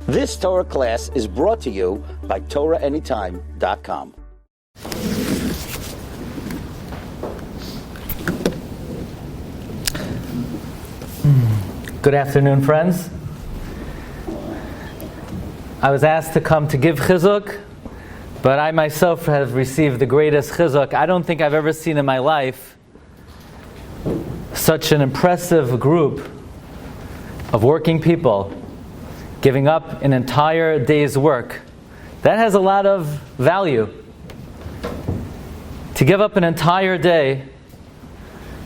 This Torah class is brought to you by TorahAnytime.com. Good afternoon, friends. I was asked to come to give chizuk, but I myself have received the greatest chizuk I don't think I've ever seen in my life. Such an impressive group of working people giving up an entire day's work. That has a lot of value. To give up an entire day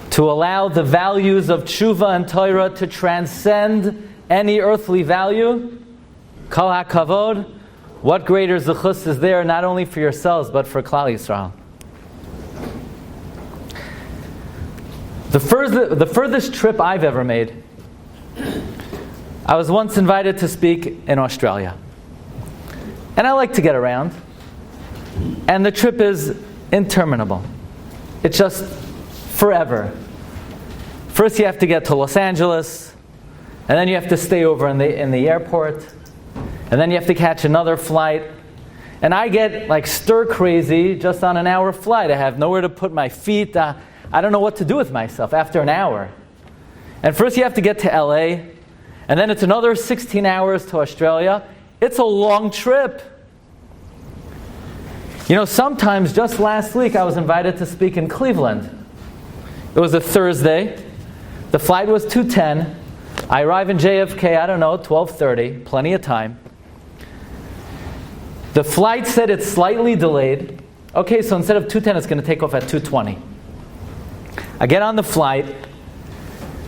to allow the values of Teshuva and Torah to transcend any earthly value. Kol HaKavod, what greater zechus is there not only for yourselves but for Klal Yisrael? The furthest trip I've ever made, I was once invited to speak in Australia. And I like to get around. And the trip is interminable. It's just forever. First you have to get to Los Angeles, and then you have to stay over in the airport, and then you have to catch another flight. And I get like stir crazy just on an hour flight. I have nowhere to put my feet. I don't know what to do with myself after an hour. And first you have to get to LA, and then it's another 16 hours to Australia. It's a long trip. You know, sometimes, just last week, I was invited to speak in Cleveland. It was a Thursday. The flight was 2:10. I arrive in JFK, 12:30, plenty of time. The flight said it's slightly delayed. Okay, so instead of 2:10, it's going to take off at 2:20. I get on the flight.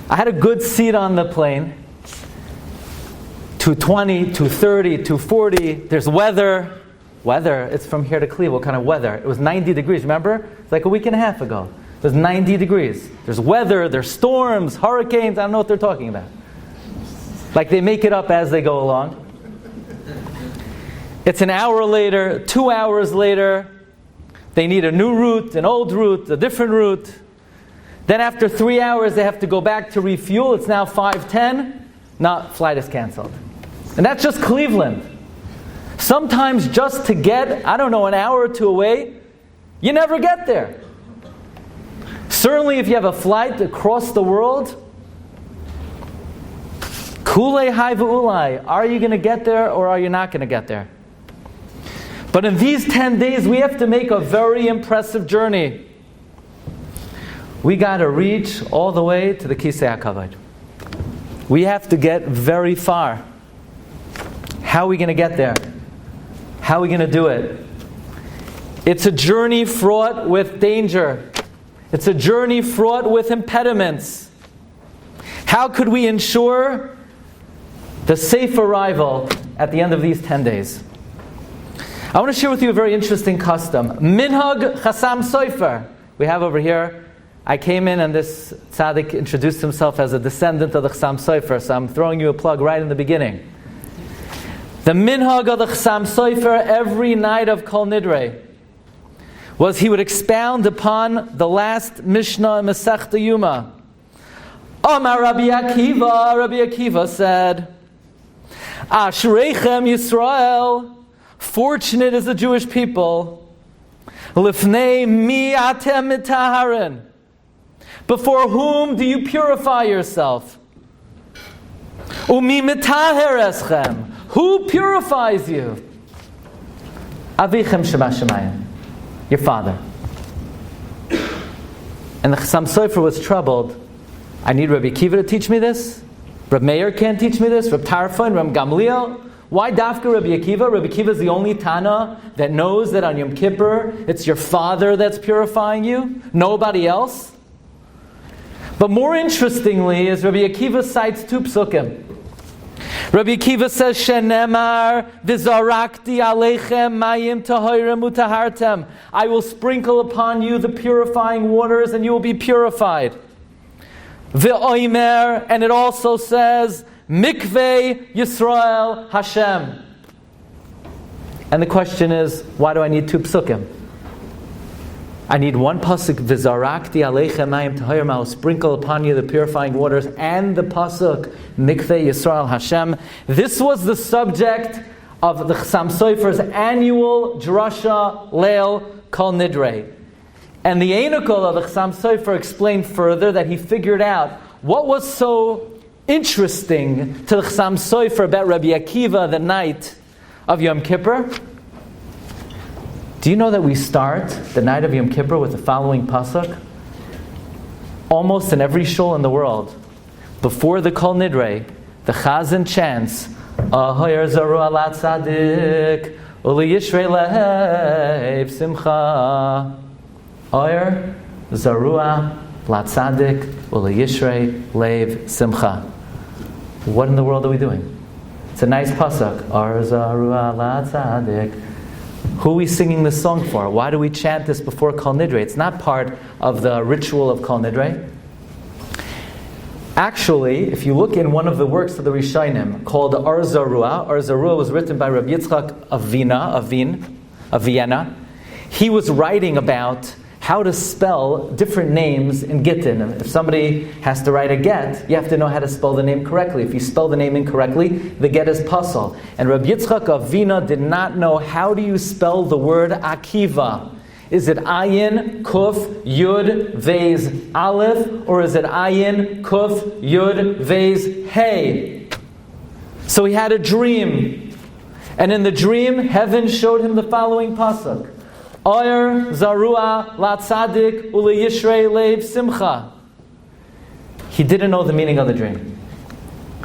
I had a good seat on the plane. 2:20, 2:30, 2:40. There's weather. It's from here to Cleveland. What kind of weather? It was 90 degrees, remember? It's like a week and a half ago. It was 90 degrees. There's weather, there's storms, hurricanes. I don't know what they're talking about. Like they make it up as they go along. It's an hour later, 2 hours later. They need a new route, an old route, a different route. Then after 3 hours, they have to go back to refuel. It's now 5:10. Flight is canceled. And that's just Cleveland. Sometimes just to get, an hour or two away, you never get there. Certainly if you have a flight across the world, kulei hai v'ulai, are you going to get there or are you not going to get there? But in these 10 days, we have to make a very impressive journey. We got to reach all the way to the Kisei HaKavod. We have to get very far. How are we going to get there? How are we going to do it? It's a journey fraught with danger. It's a journey fraught with impediments. How could we ensure the safe arrival at the end of these 10 days? I want to share with you a very interesting custom. Minhag Chasam Sofer. We have over here. I came in and this tzaddik introduced himself as a descendant of the Chasam Sofer, so I'm throwing you a plug right in the beginning. The minhag of the Chasam Sofer every night of Kol Nidre was he would expound upon the last Mishnah in Masechta Yuma. Amar Rabbi Akiva said, Ashreichem Yisrael, fortunate is the Jewish people, Lifnei mi atem mitaharin, before whom do you purify yourself? Umi mitaher eschem, who purifies you? Avichem Shemashamayim, your father. And the Chasam Sofer was troubled. I need Rabbi Akiva to teach me this. Reb Meir can't teach me this. Reb Tarfa and Reb Gamliel. Why dafka Rabbi Akiva? Rabbi Akiva is the only Tana that knows that on Yom Kippur it's your father that's purifying you, nobody else. But more interestingly is Rabbi Akiva cites two psukim. Rabbi Akiva says, Shenemar v'zarakti aleichem mayim tahorim utahartem. I will sprinkle upon you the purifying waters and you will be purified. V'oimer, and it also says, Mikveh Yisrael Hashem. And the question is, why do I need two psukim? I need one pasuk, V'zarakti aleichem mayim tahir, I'll sprinkle upon you the purifying waters, and the pasuk, Mikveh Yisrael Hashem. This was the subject of the Chassam Sofer's annual Drasha Leil Kol Nidrei. And the Einukol of the Chassam Sofer explained further that he figured out what was so interesting to the Chassam Sofer about Rabbi Akiva the night of Yom Kippur. Do you know that we start the night of Yom Kippur with the following pasuk? Almost in every shul in the world, before the Kol Nidrei, the Chazan chants, Ahoyer Zarua Lat Tzadik, Uli Yishrei Lev Simcha. Ahoyer Zarua Lat Tzadik, Uli Yishrei Lev Simcha. What in the world are we doing? It's a nice pasuk. Ahoyer Zarua Lat Tzadik. Who are we singing this song for? Why do we chant this before Kol Nidrei? It's not part of the ritual of Kol Nidrei. Actually, if you look in one of the works of the Rishonim called Ar Zarua was written by Rabbi Yitzchak of Vienna. He was writing about how to spell different names in Gittin. If somebody has to write a get, you have to know how to spell the name correctly. If you spell the name incorrectly, the get is pasul. And Rabbi Yitzchak of Vienna did not know how do you spell the word Akiva. Is it Ayin, Kuf, Yud, Vez, Aleph, or is it Ayin, Kuf, Yud, Vez, Hey? So he had a dream. And in the dream, heaven showed him the following pasuk. Oyer Zarua Lat Tzadik Uli Yishrei Lev Simcha. He didn't know the meaning of the dream.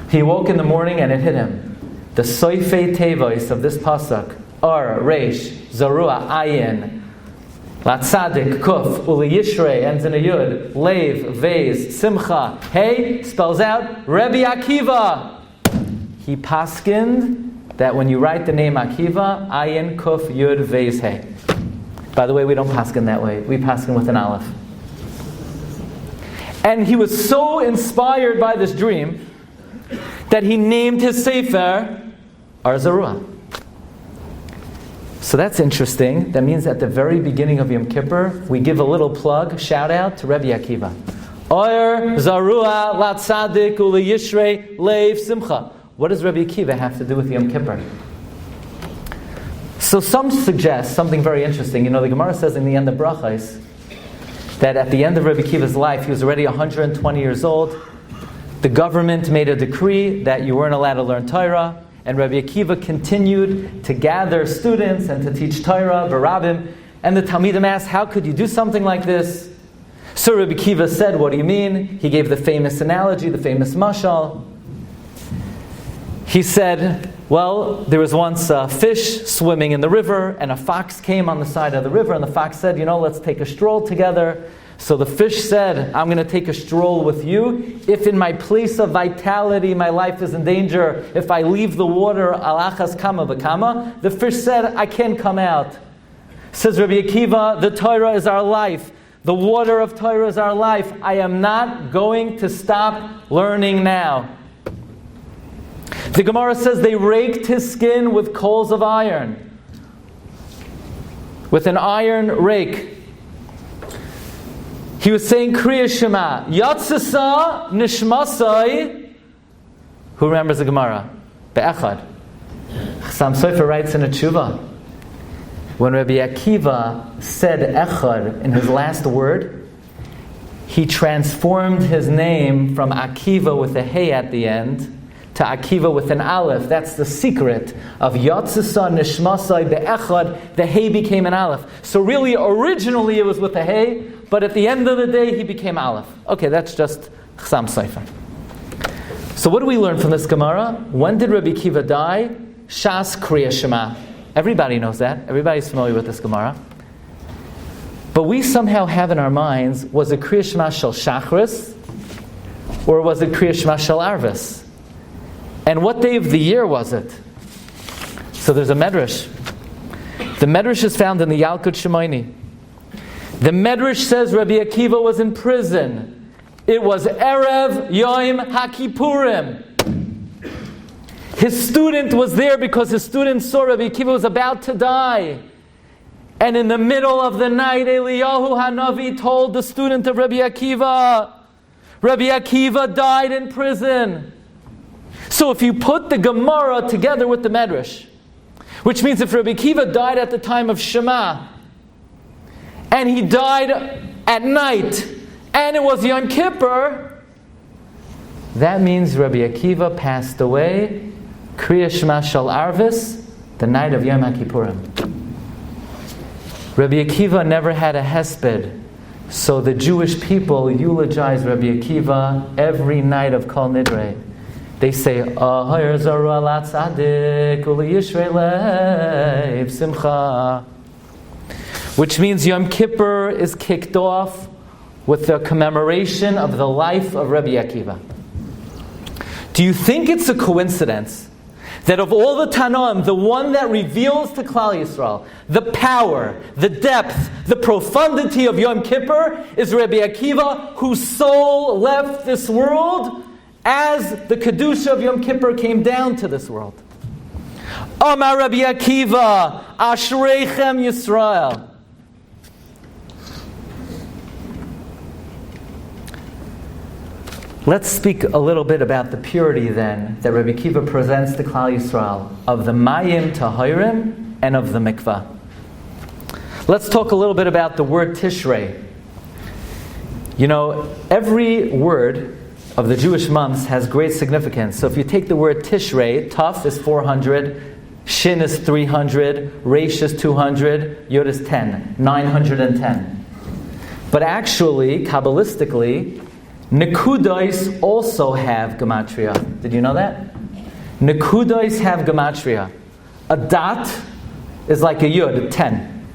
He woke in the morning and it hit him. The Soifei Tevois of this pasuk, Ar Reish Zarua Ayin Lat Tzadik Kuf Uli Yishrei ends in a Yud, Lev Vez Simcha Hey spells out Rabbi Akiva. He paskined that when you write the name Akiva, Ayin Kuf Yud Vez Hey. By the way, we don't paskin that way. We paskin with an aleph. And he was so inspired by this dream that he named his sefer Ar Zarua. So that's interesting. That means at the very beginning of Yom Kippur, we give a little plug, shout out to Rabbi Akiva. Oyer Zarua Lat Tzadik Uli Yishrei Lev Simcha. What does Rabbi Akiva have to do with Yom Kippur? So some suggest something very interesting. You know, the Gemara says in the end of Brachos that at the end of Rabbi Akiva's life, he was already 120 years old. The government made a decree that you weren't allowed to learn Torah, and Rabbi Akiva continued to gather students and to teach Torah, Barabim, and the Talmidim asked, how could you do something like this? So Rabbi Akiva said, what do you mean? He gave the famous analogy, the famous mashal. He said, well, there was once a fish swimming in the river, and a fox came on the side of the river, and the fox said, let's take a stroll together. So the fish said, I'm going to take a stroll with you. If in my place of vitality my life is in danger, if I leave the water, alachas kama v'kama, the fish said, I can't come out. Says Rabbi Akiva, the Torah is our life. The water of Torah is our life. I am not going to stop learning now. The Gemara says they raked his skin with coals of iron. With an iron rake. He was saying Kriya Shema. Yatsasa Nishmasai. Who remembers the Gemara? Be'echad. Chassam Sofer writes in a Teshuva. When Rabbi Akiva said Echad in his last word, he transformed his name from Akiva with a Hey at the end to Akiva with an Aleph. That's the secret of Yatsasa Nishmasai Be'echad. The Hey became an Aleph. So really, originally it was with a Hey, but at the end of the day, he became Aleph. Okay, that's just Chassam Sofer. So what do we learn from this Gemara? When did Rabbi Akiva die? Shas Kriya Shema. Everybody knows that. Everybody's familiar with this Gemara. But we somehow have in our minds, was it Kriya Shema Shel Shachris? Or was it Kriya Shema Shel Arvis? And what day of the year was it? So there's a Medrash. The Medrash is found in the Yalkut Shemaini. The Medrash says Rabbi Akiva was in prison. It was Erev Yom HaKippurim. His student was there because his student saw Rabbi Akiva was about to die. And in the middle of the night, Eliyahu Hanavi told the student of Rabbi Akiva, Rabbi Akiva died in prison. So if you put the Gemara together with the Medrash, which means if Rabbi Akiva died at the time of Shema, and he died at night, and it was Yom Kippur, that means Rabbi Akiva passed away, Kriya Shema Shal Arvis, the night of Yom Kippurim. Rabbi Akiva never had a hesped, so the Jewish people eulogize Rabbi Akiva every night of Kol Nidre. They say, Ahayr Zaru Ala Tzadik Uli Yishrei Lev Simcha, which means Yom Kippur is kicked off with the commemoration of the life of Rabbi Akiva. Do you think it's a coincidence that of all the Tanaim, the one that reveals to Klal Yisrael the power, the depth, the profundity of Yom Kippur is Rabbi Akiva, whose soul left this world as the Kedusha of Yom Kippur came down to this world? Amar Rabbi Akiva, Ashreichem Yisrael. Let's speak a little bit about the purity then that Rabbi Akiva presents to Klal Yisrael of the Mayim Tahirim and of the Mikvah. Let's talk a little bit about the word Tishrei. You know, every word of the Jewish months has great significance. So if you take the word Tishrei, Taf is 400, Shin is 300, Reish is 200, Yod is 10, 910. But actually, Kabbalistically, Nekudais also have Gematria. Did you know that? Nekudais have Gematria. A dot is like a Yud, 10.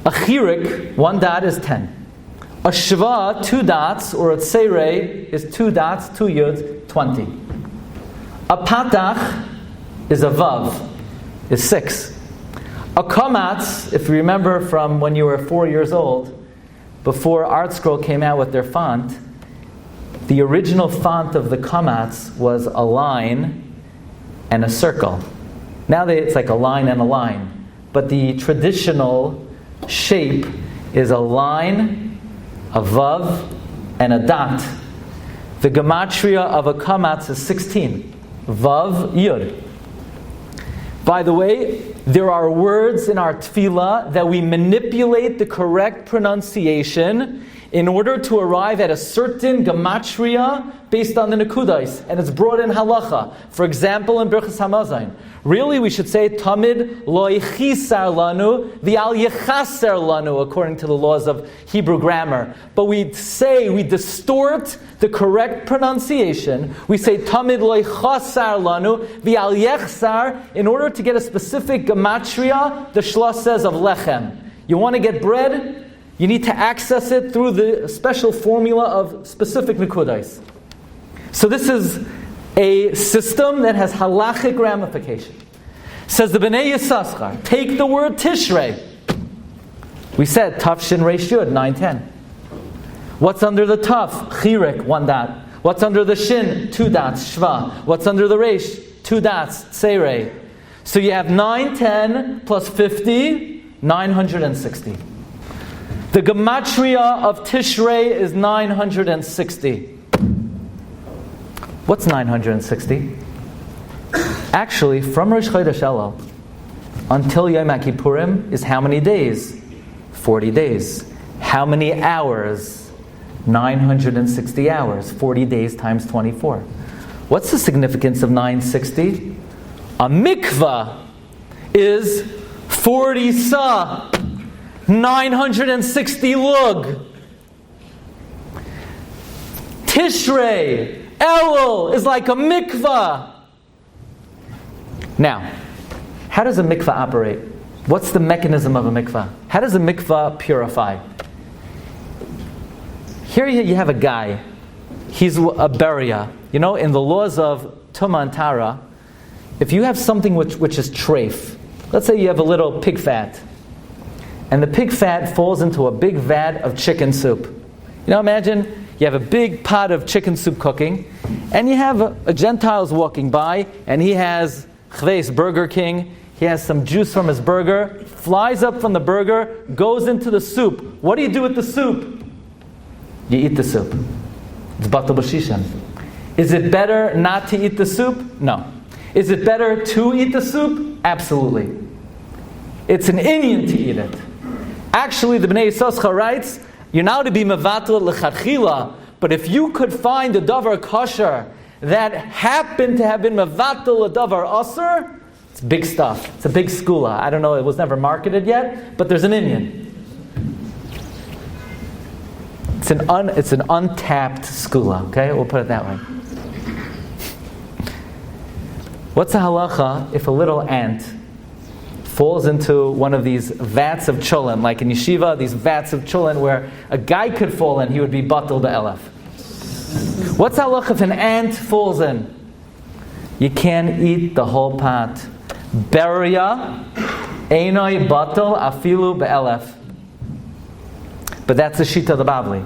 A Chirik, 1 dot is 10. A Shva, 2 dots, or a Tseirei, is 2 dots, 2 Yuds, 20. A Patach is a Vav, is 6. A Kamatz, if you remember from when you were 4 years old, before Art Scroll came out with their font, the original font of the Kamatz was a line and a circle. Now it's like a line and a line. But the traditional shape is a line, a Vav, and a dot. The Gematria of a Kamatz is 16. Vav, Yud. By the way, there are words in our tefillah that we manipulate the correct pronunciation in order to arrive at a certain gematria based on the nekudais, and it's brought in halacha. For example, in Birchas Hamazon, really we should say tamid lo yichisar lanu v'al yechaser lanu, according to the laws of Hebrew grammar. But we distort the correct pronunciation. We say tamid lo yichasar lanu v'al yechsar in order to get a specific gematria. The shlosh says of lechem. You want to get bread? You need to access it through the special formula of specific nekudais. So this is a system that has halachic ramification. Says the Bnei Yissaschar, take the word Tishrei. We said Taf Shin Reish Yud, 910. What's under the Taf? Chirik, 1 dot. What's under the Shin? 2 dots, Shva. What's under the Reish? 2 dots, Tseirei. So you have 910 plus 50, 960. The Gematria of Tishrei is 960. What's 960? Actually, from Rosh Chodesh Elul until Yom Kippurim is how many days? 40 days. How many hours? 960 hours. 40 days times 24. What's the significance of 960? A mikvah is 40 sa. 960 lug. Tishrei, Elul, is like a mikvah. Now, how does a mikvah operate? What's the mechanism of a mikvah? How does a mikvah purify? Here you have a guy. He's a beria. You know, in the laws of Tuma and Tara, if you have something which is treif, let's say you have a little pig fat, and the pig fat falls into a big vat of chicken soup. You know, imagine you have a big pot of chicken soup cooking, and you have a Gentile's walking by, and he has Chves Burger King, he has some juice from his burger, flies up from the burger, goes into the soup. What do you do with the soup? You eat the soup. It's batal b'shishan. Is it better not to eat the soup? No. Is it better to eat the soup? Absolutely. It's an Iyun to eat it. Actually, the Bnei Yissaschar writes, you're now to be mevatel l'chadchila, but if you could find a davar kosher that happened to have been mevatel a davar aser, it's big stuff. It's a big skula. I don't know, it was never marketed yet, but there's an Iyun. It's an untapped skula, okay? We'll put it that way. What's the halacha if a little ant falls into one of these vats of cholent, like in yeshiva, these vats of cholent where a guy could fall in, he would be batal be'elef. What's the halacha if an ant falls in? You can't eat the whole pot. Beria, einoi batal afilu be'elef. But that's the shita of the Bavli.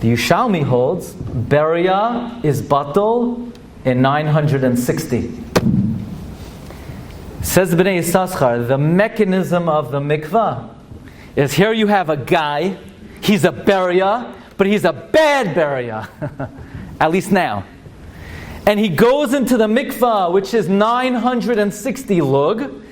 The Yushalmi holds, Beria is batal in 960. Says the Bnei Yissaschar, the mechanism of the mikvah is here you have a guy, he's a Beria, but he's a bad Beria, at least now. And he goes into the mikvah, which is 960 lug,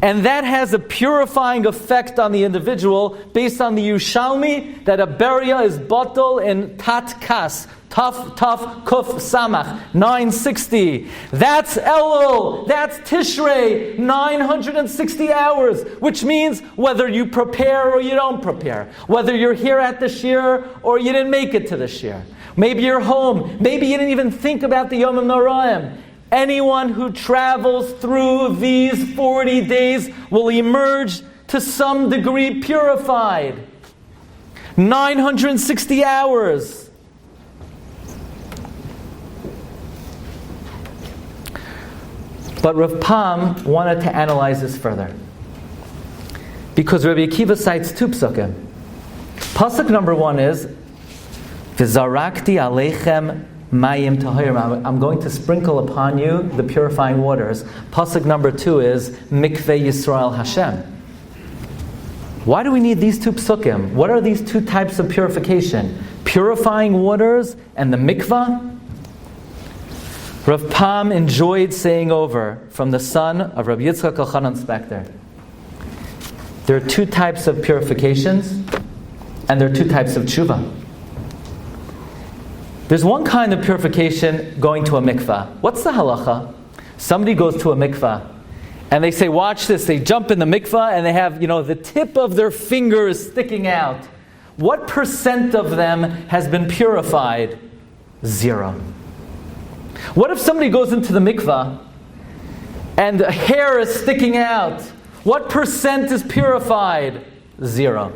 and that has a purifying effect on the individual based on the Yushalmi that a Beria is batal in tat kas. Taf, kuf, samach, 960. That's Elul, that's Tishrei, 960 hours, which means whether you prepare or you don't prepare, whether you're here at the Shiur or you didn't make it to the Shiur. Maybe you're home, maybe you didn't even think about the Yom Noraim. Anyone who travels through these 40 days will emerge to some degree purified. 960 hours. But Rav Pam wanted to analyze this further. Because Rabbi Akiva cites two psukim. Pasuk number 1 is, V'zarakti aleichem mayim tahirim. I'm going to sprinkle upon you the purifying waters. Pasuk number 2 is, Mikveh Yisrael Hashem. Why do we need these two psukim? What are these two types of purification? Purifying waters and the mikvah? Rav Pam enjoyed saying over from the son of Rabbi Yitzchak Elchanan Spector. There are two types of purifications, and there are two types of tshuva. There's one kind of purification going to a mikvah. What's the halacha? Somebody goes to a mikvah, and they say, watch this, they jump in the mikvah, and they have, the tip of their finger is sticking out. What percent of them has been purified? 0. What if somebody goes into the mikvah and the hair is sticking out? What percent is purified? 0.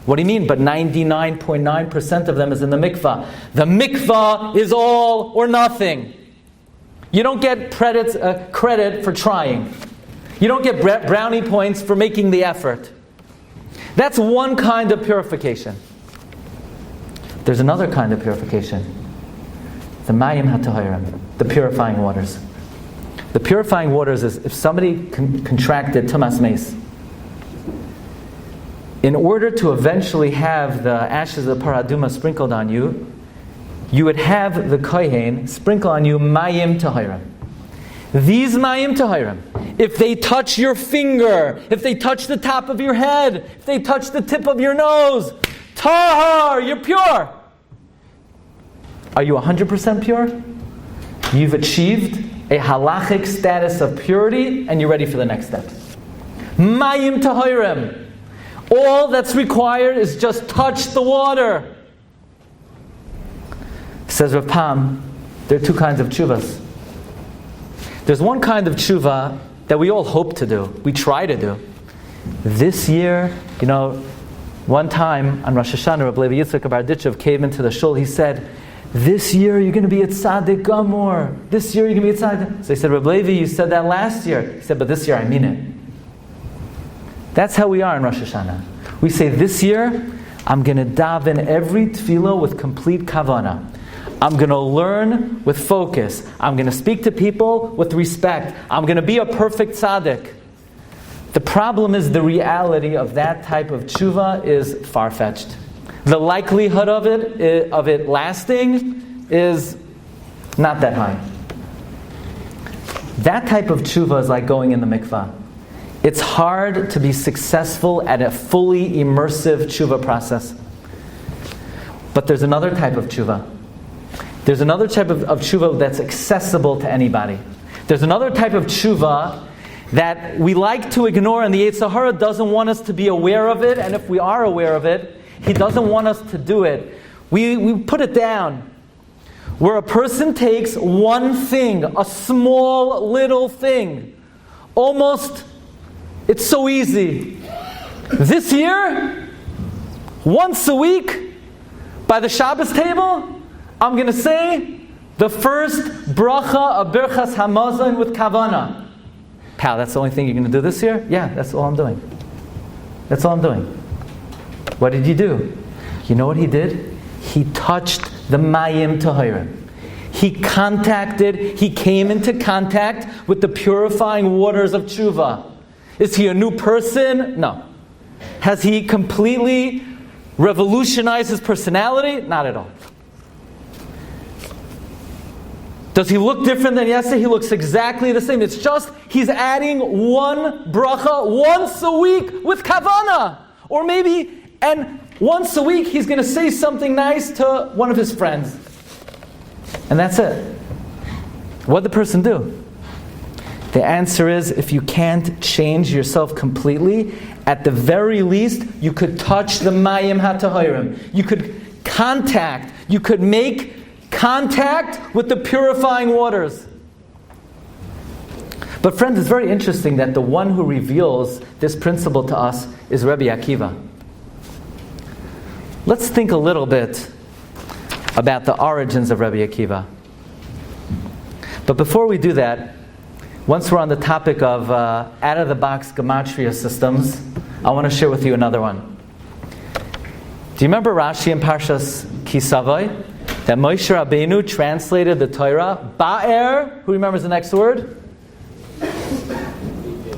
What do you mean? But 99.9% of them is in the mikvah. The mikvah is all or nothing. You don't get credit for trying. You don't get brownie points for making the effort. That's one kind of purification. There's another kind of purification. The mayim hatahirim, the purifying waters. The purifying waters is if somebody contracted tumas meis. In order to eventually have the ashes of the paraduma sprinkled on you, you would have the kohen sprinkle on you mayim tahirim. These mayim tahirim, if they touch your finger, if they touch the top of your head, if they touch the tip of your nose, tahar, you're pure. Are you 100% pure? You've achieved a halachic status of purity and you're ready for the next step. Mayim tahirim. All that's required is just touch the water. Says Rav Pam, there are two kinds of tshuvas. There's one kind of tshuva that we all hope to do, we try to do. This year, one time on Rosh Hashanah, Rabbi Yitzchak Barditchev came into the shul, he said, this year you're going to be at Tzaddik Gamor. This year you're going to be at Tzaddik. So he said, Rabbi Levi, you said that last year. He said, but this year I mean it. That's how we are in Rosh Hashanah. We say, this year I'm going to daven every tefillah with complete kavanah. I'm going to learn with focus. I'm going to speak to people with respect. I'm going to be a perfect tzaddik. The problem is the reality of that type of tshuva is far-fetched. The likelihood of it lasting is not that high. That type of tshuva is like going in the mikvah. It's hard to be successful at a fully immersive tshuva process. But there's another type of tshuva. There's another type of tshuva that's accessible to anybody. There's another type of tshuva that we like to ignore, and the Yetzer Hara doesn't want us to be aware of it, and if we are aware of it, he doesn't want us to do it. We put it down. Where a person takes one thing, a small little thing, almost, it's so easy. This year, once a week, by the Shabbos table, I'm going to say the first bracha of Birchas Hamazon with Kavana. Pal, that's the only thing you're going to do this year? Yeah, that's all I'm doing. That's all I'm doing. What did you do? You know what he did? He touched the Mayim Tahirim. He came into contact with the purifying waters of Tshuva. Is he a new person? No. Has he completely revolutionized his personality? Not at all. Does he look different than yesterday? He looks exactly the same. It's just he's adding one bracha once a week with kavana. Or maybe, and once a week he's going to say something nice to one of his friends. And that's it. What did the person do? The answer is, if you can't change yourself completely, at the very least, you could touch the Mayim HaTahirim. You could make contact with the purifying waters. But friends, it's very interesting that the one who reveals this principle to us is Rabbi Akiva. Let's think a little bit about the origins of Rabbi Akiva. But before we do that, once we're on the topic of out-of-the-box Gematria systems, I want to share with you another one. Do you remember Rashi in Parshas Kisavai? That Moshe Rabbeinu translated the Torah, Ba'er, who remembers the next word?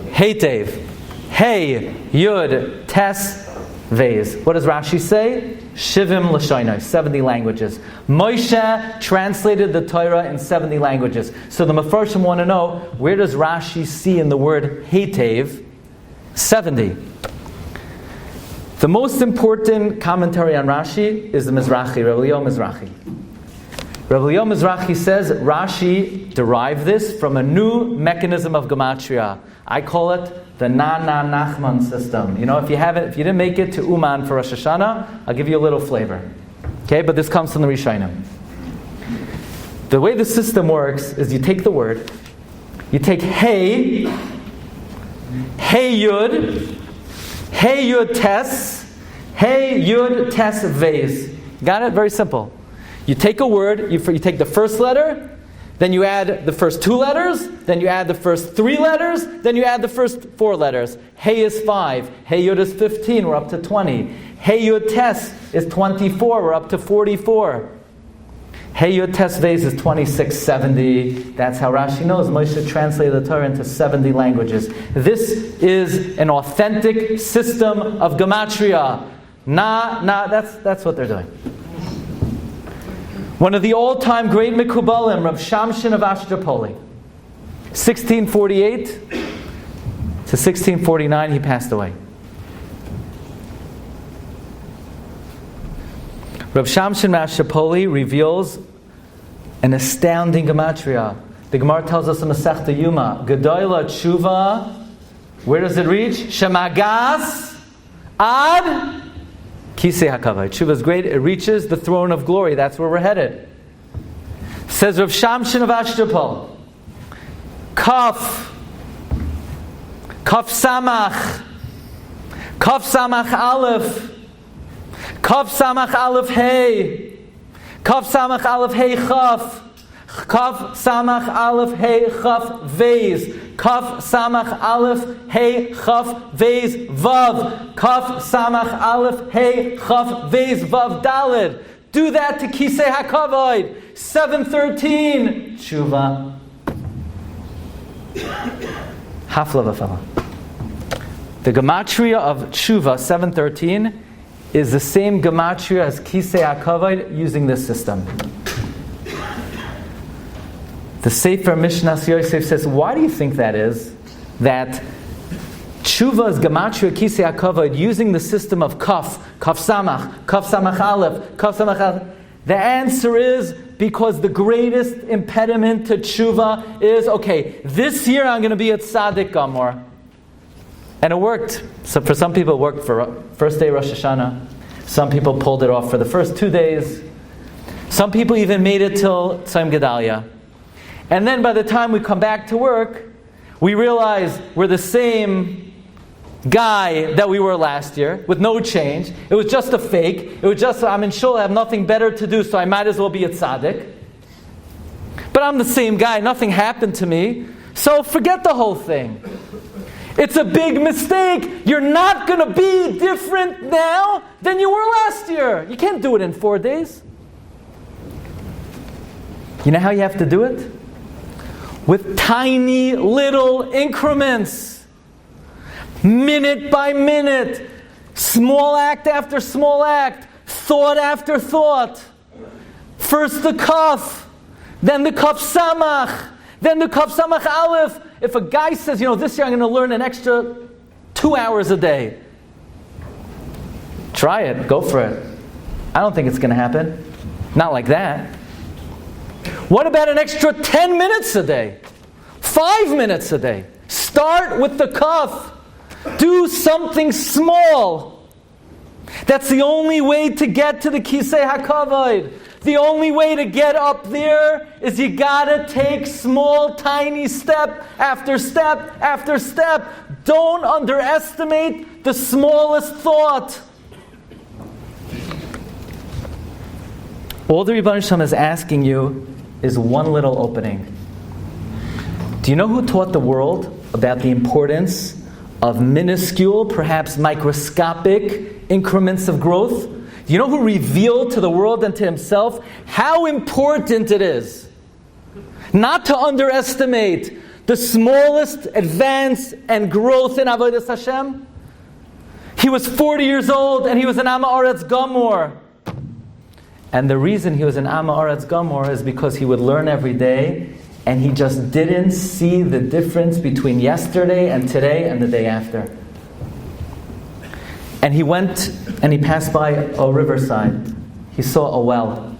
Heitev. Hey, Yud, Tes, Vez. What does Rashi say? Shivim Lashonos, 70 languages. Moshe translated the Torah in 70 languages. So the Mefarshim want to know, where does Rashi see in the word Heitev 70? The most important commentary on Rashi is the Mizrahi, Rabbi Mizrahi. Rabbi Mizrahi says Rashi derived this from a new mechanism of Gematria. I call it the Na-Na-Nachman system. You know, if you didn't make it to Uman for Rosh Hashanah, I'll give you a little flavor. Okay, but this comes from the Rishonim. The way the system works is you take the word, you take Hey Yud, Hey Yud Tes, Hey Yud Tes Vez. Got it? Very simple. You take a word, you take the first letter, then you add the first two letters, then you add the first three letters, then you add the first four letters. Hey is 5, Hey Yud is 15, we're up to 20. Hey Yud Tes is 24, we're up to 44. Hey Yud Tes Vez is 26, 70. That's how Rashi knows Moshe translated the Torah into 70 languages. This is an authentic system of Gematria. That's what they're doing. One of the all-time great Mekubalim, Rav Shamshin of Ashtrapoli, 1648 to 1649, he passed away. Rav Shamshin of Ashtrapoli reveals an astounding Gematria. The Gemara tells us in Masechta Yuma, Gedola Tshuva, where does it reach? Shemagas ad Kisei HaKavod. Tshuva is great. It reaches the throne of glory. That's where we're headed. Says Rav Shamshin of Ashtrapol. Kaf Samach Aleph. Kaf Samach Aleph Hey. Kaf Samach Aleph Hey Chaf. Kaf Samach Aleph Hey Chaf Vez. Kaf Samach Aleph Hey Chaf Vez Vav. Kaf Samach Aleph Hey Chaf Vez Vav Daled. Do that to Kisei HaKavod. 713, Teshuva. Hafla v'fala. The Gematria of Teshuva, 713, is the same Gematria as Kisei HaKavod using this system. The Sefer Mishnas Yosef says, why do you think that is? That Teshuva is Gematria Kisei HaKavod using the system of Kaf Samach Aleph, Kaf Samach Aleph. The answer is because the greatest impediment to Teshuva is, okay, this year I'm going to be at Tzaddik Gamor. And it worked. So for some people it worked for first day Rosh Hashanah. Some people pulled it off for the first 2 days. Some people even made it till Tzom Gedalia. And then by the time we come back to work, we realize we're the same guy that we were last year, with no change. It was just a fake. It was just, I'm in shul, I have nothing better to do, so I might as well be a tzaddik. But I'm the same guy, nothing happened to me, so forget the whole thing. It's a big mistake. You're not going to be different now than you were last year. You can't do it in 4 days. You know how you have to do it? With tiny little increments. Minute by minute. Small act after small act. Thought after thought. First the kaf. Then the kaf samach. Then the kaf samach aleph. If a guy says, this year I'm going to learn an extra 2 hours a day. Try it. Go for it. I don't think it's going to happen. Not like that. What about an extra 10 minutes a day? 5 minutes a day? Start with the kaf. Do something small. That's the only way to get to the Kisei HaKavod. The only way to get up there is you gotta take small, tiny step after step after step. Don't underestimate the smallest thought. All the Rebbeinu Shalom is asking you is one little opening. Do you know who taught the world about the importance of minuscule, perhaps microscopic increments of growth? Do you know who revealed to the world and to himself how important it is not to underestimate the smallest advance and growth in Avodas Hashem? He was 40 years old and he was an Am Haaretz Gamor. And the reason he was an Am Haaretz Gamor is because he would learn every day and he just didn't see the difference between yesterday and today and the day after. And he went and he passed by a riverside. He saw a well.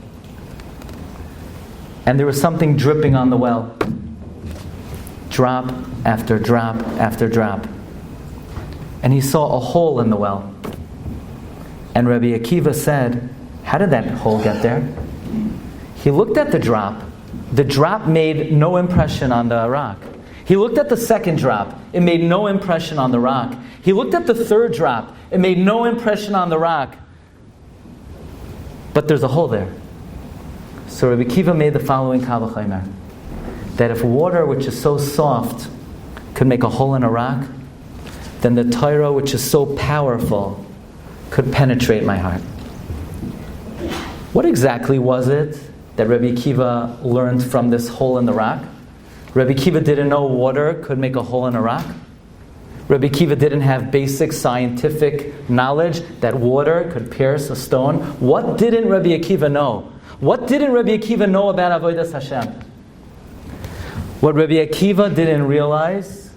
And there was something dripping on the well. Drop after drop after drop. And he saw a hole in the well. And Rabbi Akiva said, how did that hole get there? He looked at the drop. The drop made no impression on the rock. He looked at the second drop. It made no impression on the rock. He looked at the third drop. It made no impression on the rock. But there's a hole there. So Rabbi Akiva made the following Kal V'chomer, that if water, which is so soft, could make a hole in a rock, then the Torah, which is so powerful, could penetrate my heart. What exactly was it that Rabbi Akiva learned from this hole in the rock? Rabbi Akiva didn't know water could make a hole in a rock. Rabbi Akiva didn't have basic scientific knowledge that water could pierce a stone. What didn't Rabbi Akiva know? What didn't Rabbi Akiva know about Avodas Hashem? What Rabbi Akiva didn't realize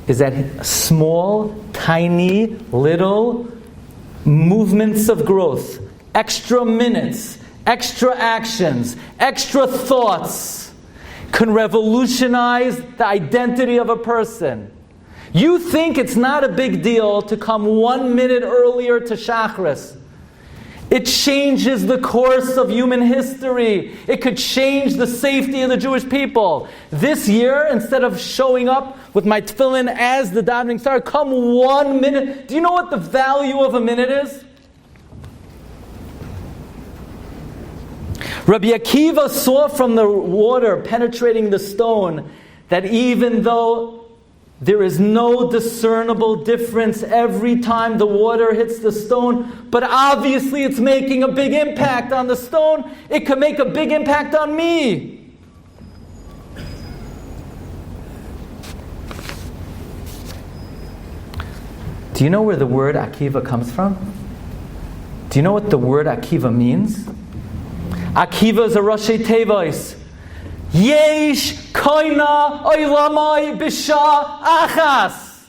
is that small, tiny, little movements of growth, extra minutes, extra actions, extra thoughts can revolutionize the identity of a person. You think it's not a big deal to come 1 minute earlier to Shachris. It changes the course of human history. It could change the safety of the Jewish people. This year, instead of showing up with my tefillin as the davening started, come 1 minute. Do you know what the value of a minute is? Rabbi Akiva saw from the water penetrating the stone that even though There is no discernible difference every time the water hits the stone, but obviously it's making a big impact on the stone. It could make a big impact on me. Do you know where the word Akiva comes from? Do you know what the word Akiva means? Akiva is a Rashi Tevois. Yesh koina oilamai bisha achas.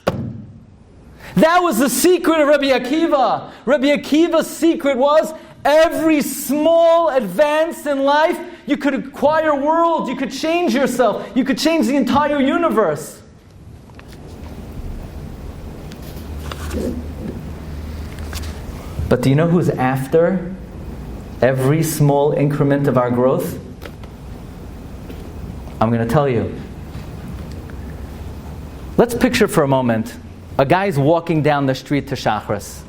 That was the secret of Rabbi Akiva. Rabbi Akiva's secret was every small advance in life, you could acquire world, you could change yourself, you could change the entire universe. But do you know who's after every small increment of our growth? I'm going to tell you. Let's picture for a moment, a guy's walking down the street to Shachris.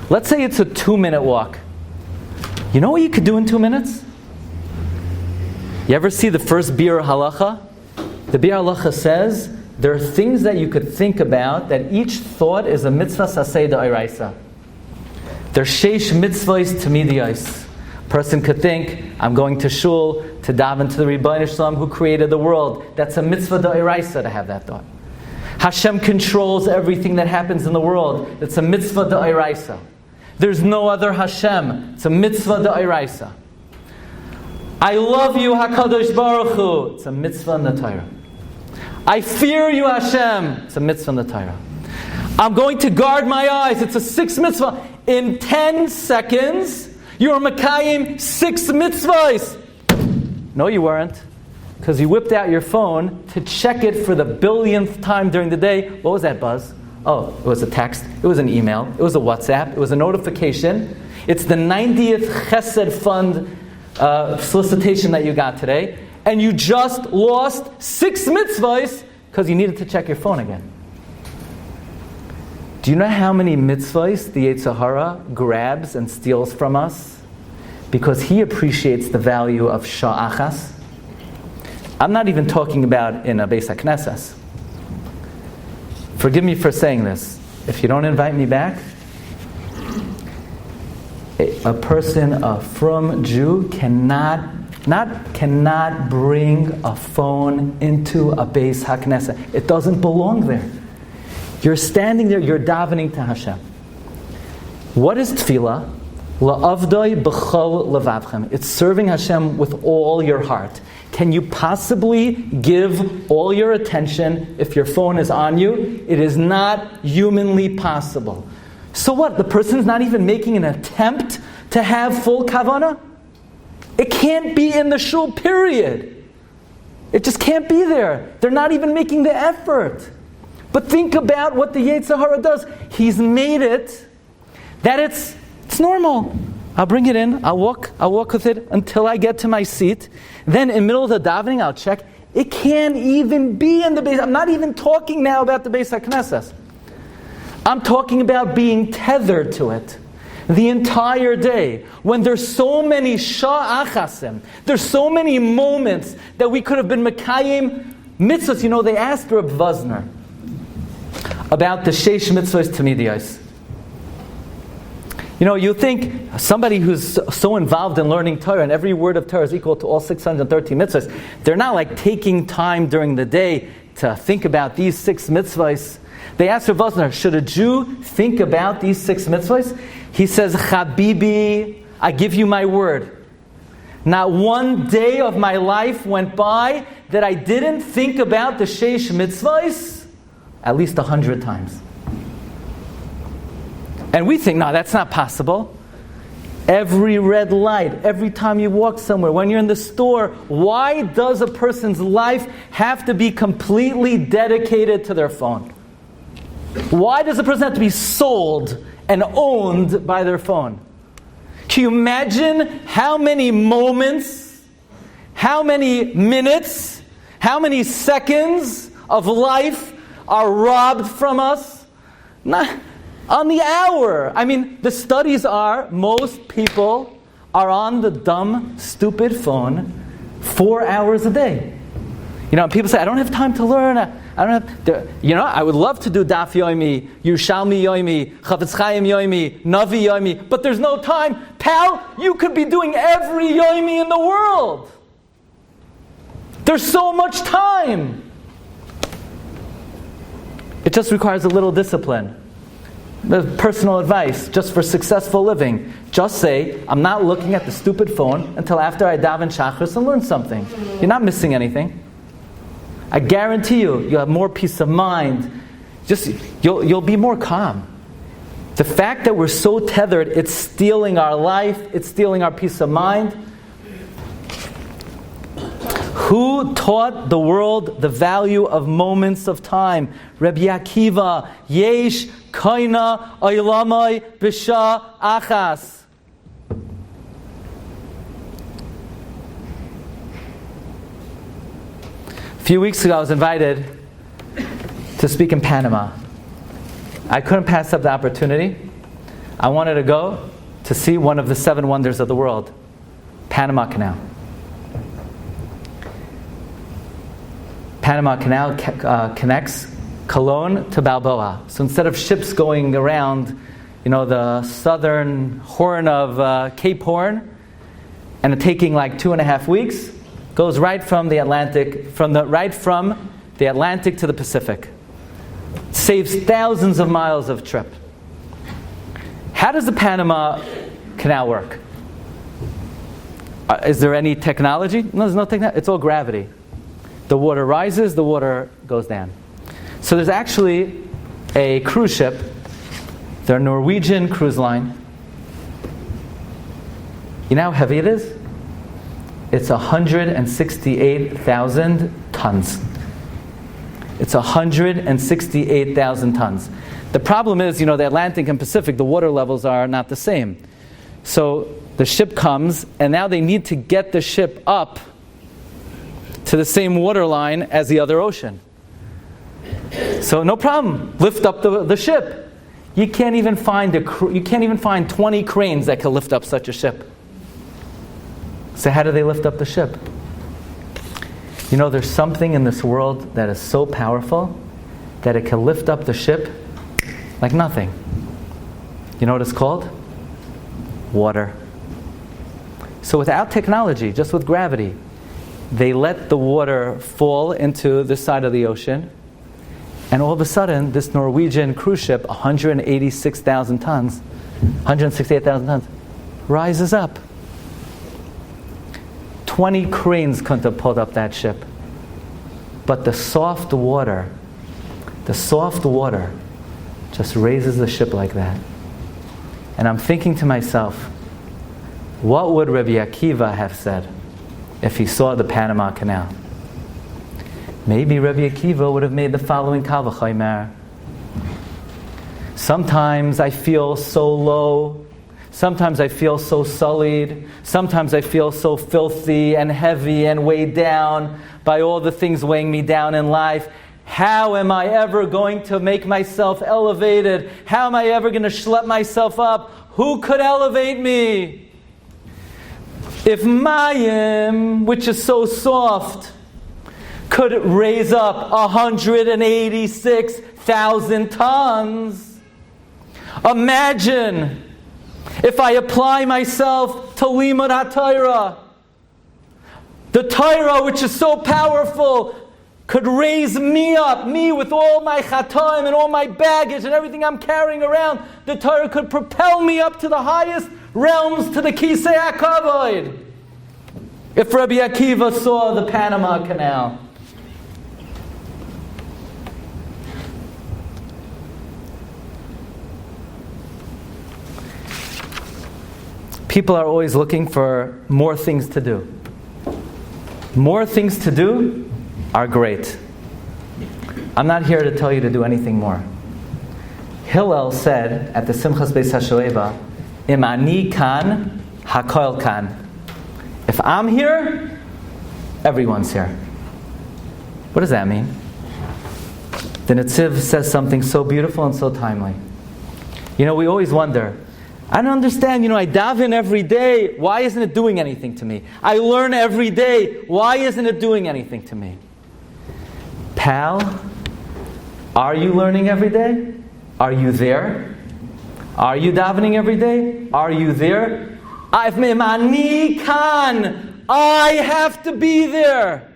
Let's say it's a 2-minute walk. You know what you could do in 2 minutes? You ever see the first Biur Halacha? The Biur Halacha says there are things that you could think about that each thought is a mitzvah saseh da'iraisa. There's sheish mitzvahs tamidiyos. Person could think, I'm going to shul to daven to the Rebbeinu Shalom who created the world. That's a mitzvah da'iraisa to have that thought. Hashem controls everything that happens in the world. It's a mitzvah da'iraisa. There's no other Hashem. It's a mitzvah da'iraisa. I love you, HaKadosh Baruch Hu. It's a mitzvah in the Torah. I fear you, Hashem. It's a mitzvah in the Torah. I'm going to guard my eyes. It's a 6 mitzvah. In 10 seconds, you're Makayim 6 mitzvahs. No, you weren't. Because you whipped out your phone to check it for the billionth time during the day. What was that buzz? Oh, it was a text. It was an email. It was a WhatsApp. It was a notification. It's the 90th Chesed Fund solicitation that you got today. And you just lost 6 mitzvahs because you needed to check your phone again. Do you know how many mitzvahs the Yetzer Hara grabs and steals from us? Because he appreciates the value of sha'achas. I'm not even talking about in a Beis HaKnesses. Forgive me for saying this. If you don't invite me back, a person, a frum Jew, cannot bring a phone into a Beis HaKnesses. It doesn't belong there. You're standing there, you're davening to Hashem. What is tefillah? La'avdoi b'chol levavchem. It's serving Hashem with all your heart. Can you possibly give all your attention if your phone is on you? It is not humanly possible. So what? The person's not even making an attempt to have full kavanah? It can't be in the shul, period. It just can't be there. They're not even making the effort. But think about what the Yetzer Hara does. He's made it that it's normal. I'll bring it in. I'll walk with it until I get to my seat. Then in the middle of the davening, I'll check. It can't even be in the Beis. I'm not even talking now about the Beis HaKnesses. I'm talking about being tethered to it the entire day. When there's so many sha'achasim, there's so many moments that we could have been mekayim mitzvahs. You know, they asked Reb Vosner about the sheish mitzvahs tamidiyos. You know, you think somebody who's so involved in learning Torah and every word of Torah is equal to all 613 mitzvahs, they're not like taking time during the day to think about these 6 mitzvahs. They asked Rav Vosner, should a Jew think about these 6 mitzvahs? He says, Chabibi, I give you my word. Not one day of my life went by that I didn't think about the sheish mitzvahs at least 100 times. And we think, no, that's not possible. Every red light, every time you walk somewhere, when you're in the store, why does a person's life have to be completely dedicated to their phone? Why does a person have to be sold and owned by their phone? Can you imagine how many moments, how many minutes, how many seconds of life are robbed from us? Not on the hour. I mean, the studies are most people are on the dumb, stupid phone 4 hours a day. You know, people say, I don't have time to learn. I don't have, I would love to do Daf Yomi, Yerushalmi Yomi, Chafetz Chaim Yomi, Navi Yomi, but there's no time. Pal, you could be doing every Yomi in the world. There's so much time. It just requires a little discipline. Personal advice, just for successful living. Just say, I'm not looking at the stupid phone until after I daven Shachris and learn something. You're not missing anything. I guarantee you'll have more peace of mind. You'll be more calm. The fact that we're so tethered, it's stealing our life, it's stealing our peace of mind. Who taught the world the value of moments of time? Rabbi Akiva, Yesh, Kaina, Oilamai, Bisha, Achas. A few weeks ago I was invited to speak in Panama. I couldn't pass up the opportunity. I wanted to go to see one of the 7 wonders of the world, Panama Canal. Panama Canal connects Cologne to Balboa. So instead of ships going around, the southern horn of Cape Horn, and it taking like 2.5 weeks, goes right from the Atlantic, from the Atlantic to the Pacific. Saves thousands of miles of trip. How does the Panama Canal work? Is there any technology? No, there's no technology. It's all gravity. The water rises, the water goes down. So there's actually a cruise ship, the Norwegian cruise line. You know how heavy it is? It's 168,000 tons. It's 168,000 tons. The problem is, the Atlantic and Pacific, the water levels are not the same. So the ship comes, and now they need to get the ship up to the same water line as the other ocean. So no problem. Lift up the ship. You can't even find 20 cranes that can lift up such a ship. So how do they lift up the ship? There's something in this world that is so powerful that it can lift up the ship like nothing. You know what it's called? Water. So without technology, just with gravity, they let the water fall into this side of the ocean, and all of a sudden, this Norwegian cruise ship, 168,000 tons, rises up. 20 cranes couldn't have pulled up that ship. But the soft water just raises the ship like that. And I'm thinking to myself, what would Rabbi Akiva have said if he saw the Panama Canal? Maybe Rabbi Akiva would have made the following kal v'chomer. Sometimes I feel so low. Sometimes I feel so sullied. Sometimes I feel so filthy and heavy and weighed down by all the things weighing me down in life. How am I ever going to make myself elevated? How am I ever going to schlep myself up? Who could elevate me? If Mayim, which is so soft, could raise up 186,000 tons, imagine if I apply myself to Limud HaTorah. The Torah, which is so powerful, could raise me up, me with all my chatoim and all my baggage and everything I'm carrying around. The Torah could propel me up to the highest realms, to the Kisei HaKavod. If Rabbi Akiva saw the Panama Canal. People are always looking for more things to do. More things to do are great. I'm not here to tell you to do anything more. Hillel said at the Simchas Beis HaShoeva, Im ani kan, hakol kan. If I'm here, everyone's here. What does that mean? The Netziv says something so beautiful and so timely. We always wonder, I don't understand, I daven every day, why isn't it doing anything to me? I learn every day, why isn't it doing anything to me? Pal, Are you learning every day? Are you there? Are you davening every day? Are you there? I have to be there.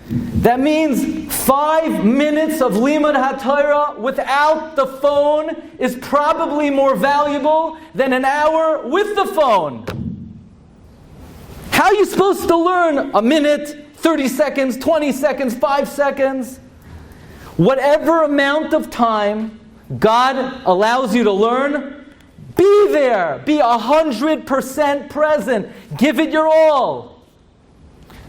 That means 5 minutes of Limud HaTorah without the phone is probably more valuable than an hour with the phone. How are you supposed to learn a minute, 30 seconds, 20 seconds, 5 seconds? Whatever amount of time God allows you to learn, be there. Be 100% present. Give it your all.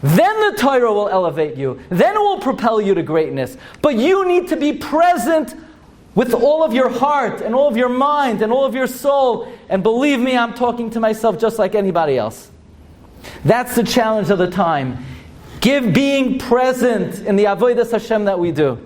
Then the Torah will elevate you. Then it will propel you to greatness. But you need to be present with all of your heart and all of your mind and all of your soul. And believe me, I'm talking to myself just like anybody else. That's the challenge of the time. Being present in the Avodas Hashem that we do.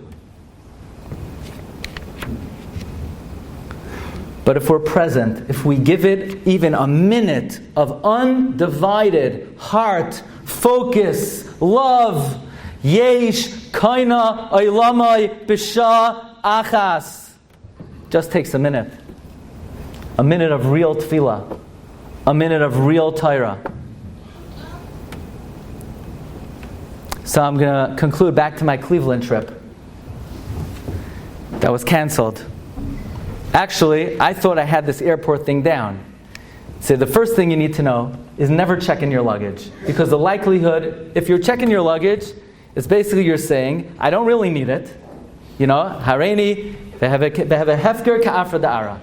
But if we're present, if we give it even a minute of undivided heart, focus, love, yesh, kaina, olamai, bisha, achas, just takes a minute of real tefillah, a minute of real Torah. So I'm going to conclude back to my Cleveland trip that was canceled. Actually, I thought I had this airport thing down. So the first thing you need to know is never check in your luggage. Because the likelihood, if you're checking your luggage, it's basically you're saying, I don't really need it. You know, Hareini, they have a hefker ka'afra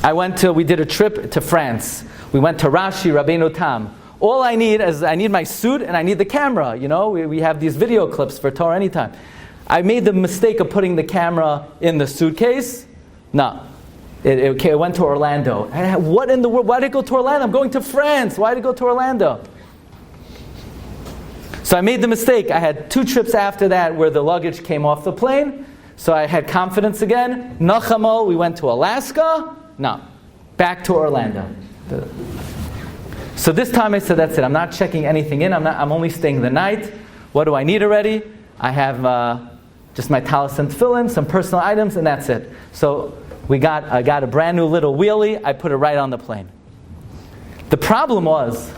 da'ara. We did a trip to France. We went to Rashi, Rabbeinu Tam. All I need is, I need my suit and I need the camera. You know, we have these video clips for Torah Anytime. I made the mistake of putting the camera in the suitcase. No. It went to Orlando. What in the world? Why did it go to Orlando? I'm going to France. Why did it go to Orlando? So I made the mistake. I had 2 trips after that where the luggage came off the plane. So I had confidence again. Nachamo, we went to Alaska. No. Back to Orlando. So this time I said, that's it. I'm not checking anything in. I'm only staying the night. What do I need already? I have just my talis and tefillin, some personal items, and that's it. So I got a brand new little wheelie. I put it right on the plane. The problem was,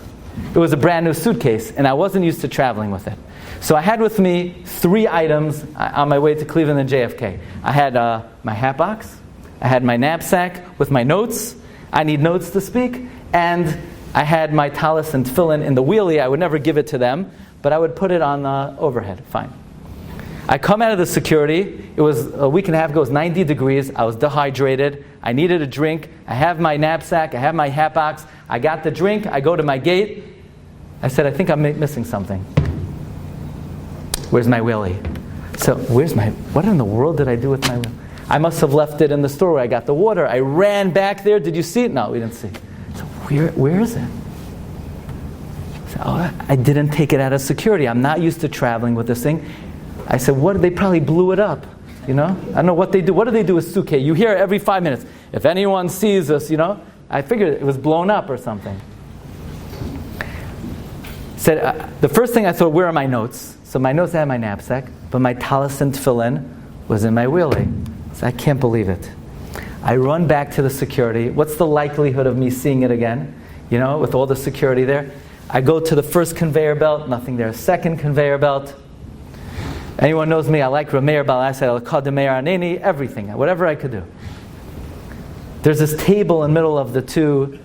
it was a brand new suitcase, and I wasn't used to traveling with it. So I had with me 3 items on my way to Cleveland and JFK. I had my hat box, I had my knapsack with my notes. I need notes to speak, and I had my talis and tefillin in the wheelie. I would never give it to them, but I would put it on the overhead. Fine. I come out of the security. It was a week and a half ago. It was 90 degrees. I was dehydrated. I needed a drink. I have my knapsack. I have my hat box. I got the drink. I go to my gate. I said, I think I'm missing something. Where's my wheelie? So what in the world did I do with my wheelie? I must have left it in the store where I got the water. I ran back there. Did you see it? No, we didn't see it. So where is it? So, I didn't take it out of security. I'm not used to traveling with this thing. I said, they probably blew it up, you know? I don't know what they do. What do they do with suitcase? You hear it every 5 minutes. If anyone sees us, you know? I figured it was blown up or something. Said, the first thing I thought, where are my notes? So my notes had my knapsack, but my talis and tefillin was in my wheelie. So I can't believe it. I run back to the security. What's the likelihood of me seeing it again? You know, with all the security there. I go to the first conveyor belt, nothing there. Second conveyor belt. Anyone knows me, I like Rameir Bal Asad, Al-Qadameir Aneni, everything, whatever I could do. There's this table in the middle of the 2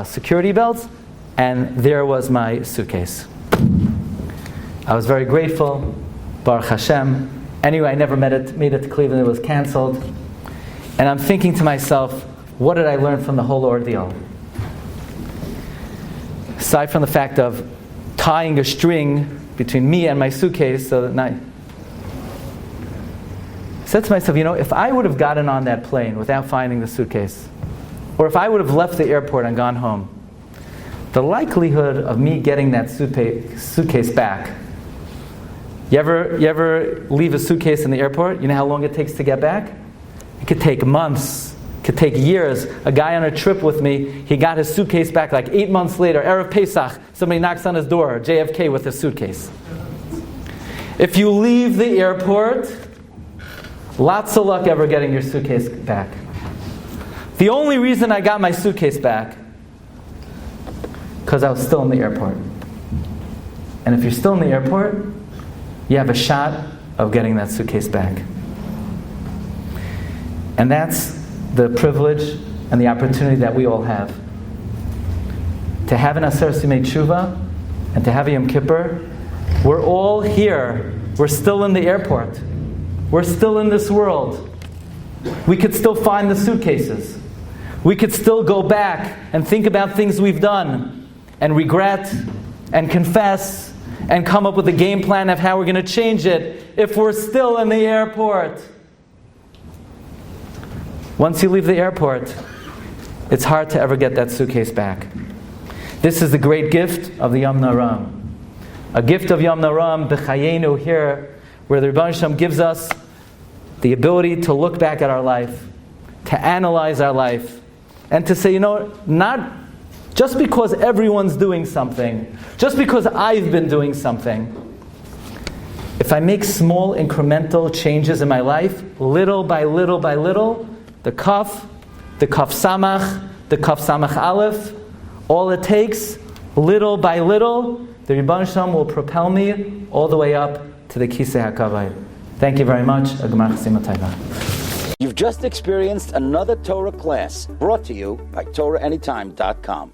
security belts, and there was my suitcase. I was very grateful, Baruch Hashem. Anyway, I never made it to Cleveland, it was canceled. And I'm thinking to myself, what did I learn from the whole ordeal? Aside from the fact of tying a string between me and my suitcase so that I said to myself, if I would have gotten on that plane without finding the suitcase, or if I would have left the airport and gone home, the likelihood of me getting that suitcase back. You ever leave a suitcase in the airport? You know how long it takes to get back? It could take months. It could take years. A guy on a trip with me, he got his suitcase back like 8 months later. Erev Pesach, somebody knocks on his door, JFK with his suitcase. If you leave the airport, lots of luck ever getting your suitcase back. The only reason I got my suitcase back, because I was still in the airport. And if you're still in the airport, you have a shot of getting that suitcase back. And that's the privilege and the opportunity that we all have. To have an Aser Simei Teshuva and to have a Yom Kippur, we're all here. We're still in the airport. We're still in this world. We could still find the suitcases. We could still go back and think about things we've done and regret and confess and come up with a game plan of how we're going to change it if we're still in the airport. Once you leave the airport, it's hard to ever get that suitcase back. This is the great gift of the Yom Naram. A gift of Yom Naram, B'chayenu here, where the Rebbe Shem gives us the ability to look back at our life, to analyze our life, and to say, not just because everyone's doing something, just because I've been doing something. If I make small incremental changes in my life, little by little by little, the Kaf Samach, the Kaf Samach Aleph, all it takes, little by little, the Rebbe Shem will propel me all the way up to the Kisei HaKavod. Thank you very much. You've just experienced another Torah class brought to you by TorahAnytime.com.